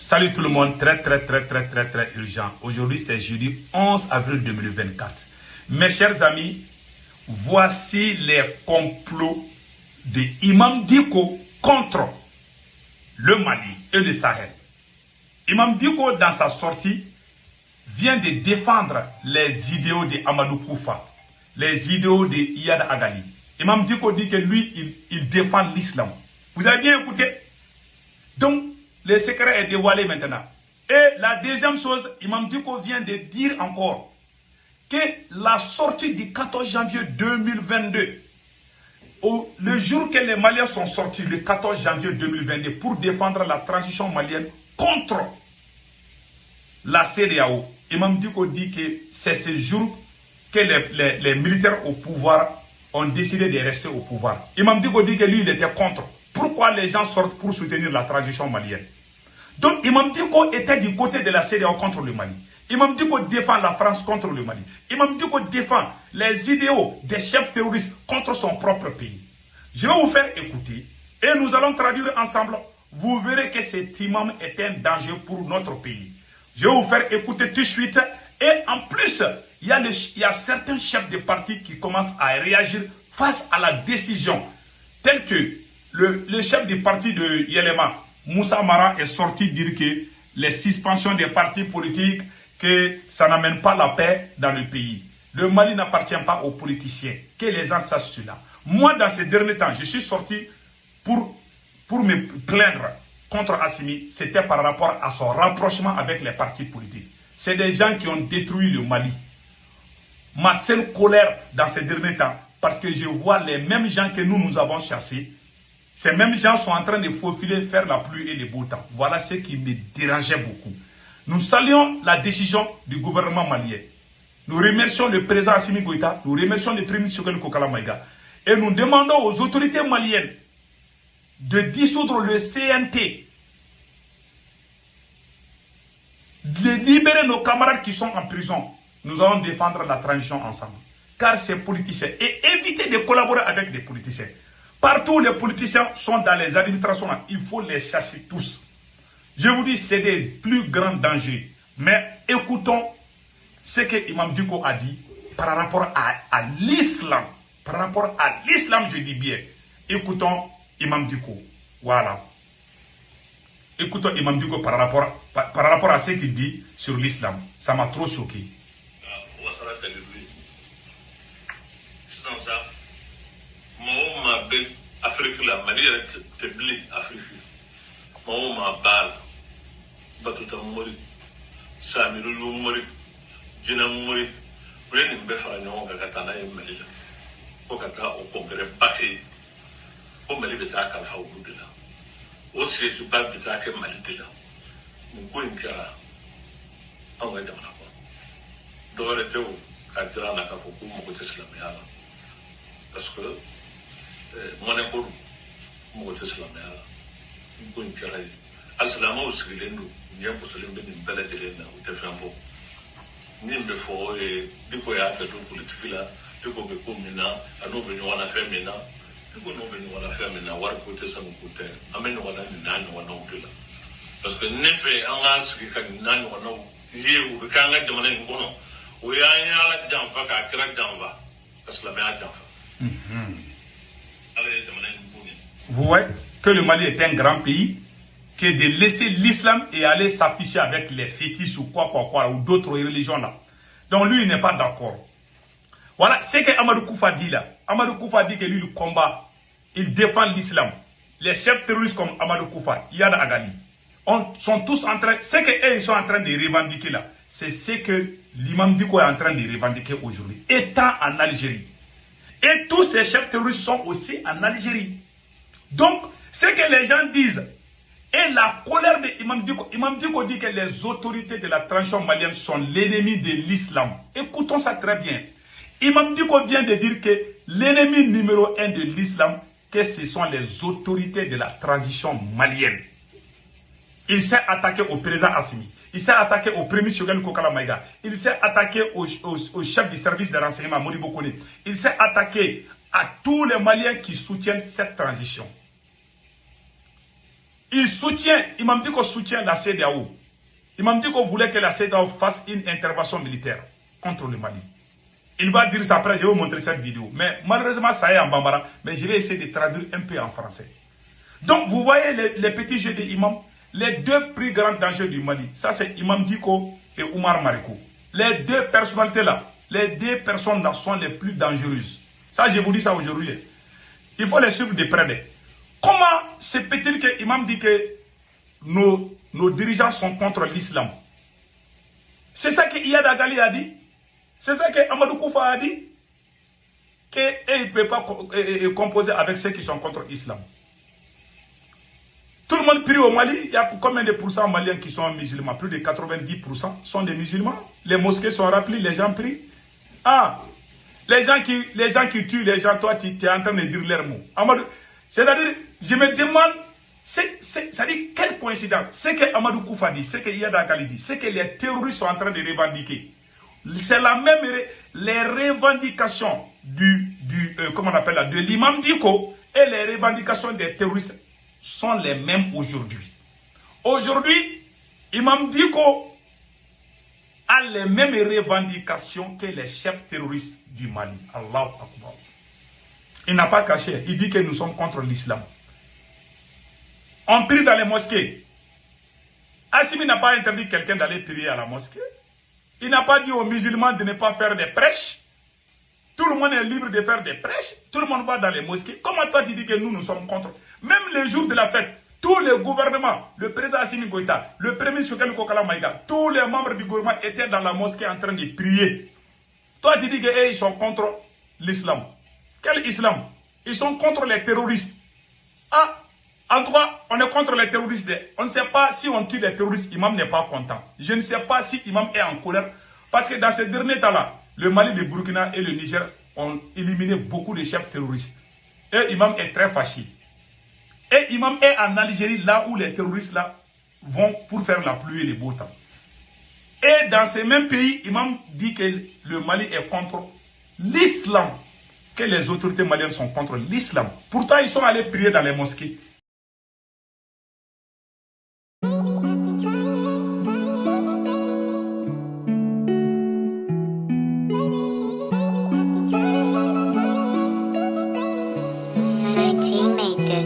Salut tout le monde, très urgent. Aujourd'hui c'est jeudi 11 avril 2024. Mes chers amis, voici les complots de Imam Dicko contre le Mali et le Sahel. Imam Dicko, dans sa sortie, vient de défendre les idéaux de Amadou Koufa, les idéaux de Iyad Agali. Imam Dicko dit que lui, il défend l'islam. Vous avez bien écouté? Donc, le secret est dévoilé maintenant. Et la deuxième chose, Imam Dicko vient de dire encore que la sortie du 14 janvier 2022, le jour que les Maliens sont sortis, le 14 janvier 2022, pour défendre la transition malienne contre la CEDEAO, Imam Dicko dit que c'est ce jour que les militaires au pouvoir ont décidé de rester au pouvoir. Imam Dicko dit que lui, il était contre. Pourquoi les gens sortent pour soutenir la transition malienne? Donc Imam Dicko était du côté de la CEDEAO contre le Mali. Imam Dicko défend la France contre le Mali. Imam Dicko défend les idéaux des chefs terroristes contre son propre pays. Je vais vous faire écouter et nous allons traduire ensemble. Vous verrez que cet imam est un danger pour notre pays. Je vais vous faire écouter tout de suite. Et en plus, il y a certains chefs de parti qui commencent à réagir face à la décision. Tel que le chef du parti de Yelema, Moussa Mara, est sorti dire que les suspensions des partis politiques, que ça n'amène pas la paix dans le pays. Le Mali n'appartient pas aux politiciens. Que les gens sachent cela. Moi, dans ces derniers temps, je suis sorti pour me plaindre contre Assimi. C'était par rapport à son rapprochement avec les partis politiques. C'est des gens qui ont détruit le Mali. Ma seule colère dans ces derniers temps, parce que je vois les mêmes gens que nous avons chassés. Ces mêmes gens sont en train de faufiler, faire la pluie et le beau temps. Voilà ce qui me dérangeait beaucoup. Nous saluons la décision du gouvernement malien. Nous remercions le président Assimi Goïta, nous remercions le premier ministre Choguel Kokala Maïga. Et nous demandons aux autorités maliennes de dissoudre le CNT, de libérer nos camarades qui sont en prison. Nous allons défendre la transition ensemble. Car ces politiciens, et éviter de collaborer avec des politiciens. Partout où les politiciens sont dans les administrations, il faut les chasser tous. Je vous dis, c'est des plus grands dangers. Mais écoutons ce que Imam Dicko a dit par rapport à l'islam. Par rapport à l'islam, je dis bien. Écoutons Imam Dicko. Voilà. Écoutons Imam Dicko par rapport à ce qu'il dit sur l'islam. Ça m'a trop choqué. Mɔgɔw ma bɛ Afiriki la, Mali yɛrɛ tɛ bilen Afiriki. Mɔgɔw ma b'a la. Batuta Mori, Samiru Mori, Jina Mori, u ye nin bɛɛ fara ɲɔgɔn kan ka taa n'a ye Mali la. Ko ka taa o kɔnkɛrɛ ba kɛ yen. Ko Mali bɛ taa kalifa olu de la. O siège ba bɛ taa kɛ Mali de la. Nin ko in kɛra anw ka jamana kɔnɔ. Dɔwɛrɛ tɛ o k'a jira an na k'a fɔ k'u mago tɛ silamɛya la. Parce que mɔnɛ ko don mɔgɔ tɛ silamɛya la nin ko in kɛra ye hali silamɛw sigilen don ɲɛ gosolen bɛ nin bɛɛ lajɛlen na u tɛ fɛn bɔ min bɛ fɔ Dicko y'a kɛ don politiki la Dicko bɛ ko min na a n'u bɛ ɲɔgɔn na fɛn min na Dicko n'u bɛ ɲɔgɔn na fɛn min na wari ko tɛ sanu ko tɛ an bɛ ɲɔgɔn na nin n'a ɲɔgɔnnaw de la parce que ne fɛ an k'an sigi ka nin n'a ɲɔgɔnnaw ye u bɛ k'an ka jamana in kɔnɔ o y'an ye Ala janfa k'a kira janfa ka silamɛya janfa. Vous voyez que le Mali est un grand pays, que de laisser l'islam et aller s'afficher avec les fétiches ou quoi, ou d'autres religions là. Donc lui, il n'est pas d'accord. Voilà ce que Amadou Koufa dit là. Amadou Koufa dit que lui, il combat, il défend l'islam. Les chefs terroristes comme Amadou Koufa, Iyad Agali, sont tous en train, ce qu'ils sont en train de revendiquer là, c'est ce que l'imam Dicko est en train de revendiquer aujourd'hui, étant en Algérie. Et tous ces chefs terroristes sont aussi en Algérie. Donc, ce que les gens disent, et la colère de Imam Dicko dit que les autorités de la transition malienne sont l'ennemi de l'islam. Écoutons ça très bien. Imam Dicko vient de dire que l'ennemi numéro 1 de l'islam, que ce sont les autorités de la transition malienne. Il s'est attaqué au président Assimi. Il s'est attaqué au premier Choguel Kokala Maïga. Il s'est attaqué au chef du service de renseignement, Modibo Kone. Il s'est attaqué à tous les Maliens qui soutiennent cette transition. Imam Dicko soutient la CEDEAO. Imam Dicko voulait que la CEDEAO fasse une intervention militaire contre le Mali. Il va dire ça après, je vais vous montrer cette vidéo. Mais malheureusement, ça est en bambara, mais je vais essayer de traduire un peu en français. Donc, vous voyez les petits jeux des imams, les deux plus grands dangers du Mali. Ça, c'est Imam Dicko et Oumar Mariko. Les deux personnalités-là, les deux personnes-là sont les plus dangereuses. Ça, je vous dis ça aujourd'hui. Il faut les suivre de près. Comment se peut-il que Imam dit que nos dirigeants sont contre l'islam? C'est ça que Iyad Agali a dit. C'est ça que Amadou Koufa a dit. Qu'il ne peut pas composer avec ceux qui sont contre l'islam. Tout le monde prie au Mali. Il y a combien de pourcents maliens qui sont musulmans? Plus de 90% sont des musulmans. Les mosquées sont remplies, les gens prient. Ah, les gens qui tuent les gens, toi tu es en train de dire leurs mots. C'est-à-dire, je me demande, c'est-à-dire quelle coïncidence. C'est que Amadou Koufa dit, c'est que Iyad Agali dit, c'est que les terroristes sont en train de revendiquer. C'est la même, les revendications comment on appelle là, de l'imam Dicko et les revendications des terroristes sont les mêmes aujourd'hui. Aujourd'hui, Imam Dicko a les mêmes revendications que les chefs terroristes du Mali. Allahu Akbar. Il n'a pas caché, il dit que nous sommes contre l'islam. On prie dans les mosquées. Assimi n'a pas interdit quelqu'un d'aller prier à la mosquée. Il n'a pas dit aux musulmans de ne pas faire des prêches. Tout le monde est libre de faire des prêches. Tout le monde va dans les mosquées. Comment toi tu dis que nous sommes contre? Même les jours de la fête, tous les gouvernements, le président Assimi Goïta, le premier Choukeli Kokala Maïga, tous les membres du gouvernement étaient dans la mosquée en train de prier. Toi tu dis qu'ils sont contre l'islam. Quel islam? Ils sont contre les terroristes. Ah, en tout cas, on est contre les terroristes. On ne sait pas si on tue les terroristes, Imam n'est pas content. Je ne sais pas si Imam est en colère. Parce que dans ces derniers temps-là, le Mali, le Burkina et le Niger ont éliminé beaucoup de chefs terroristes. Et Imam est très fâché. Et Imam est en Algérie, là où les terroristes là vont pour faire la pluie et le beau temps. Et dans ces mêmes pays, Imam dit que le Mali est contre l'islam. Que les autorités maliennes sont contre l'islam. Pourtant, ils sont allés prier dans les mosquées.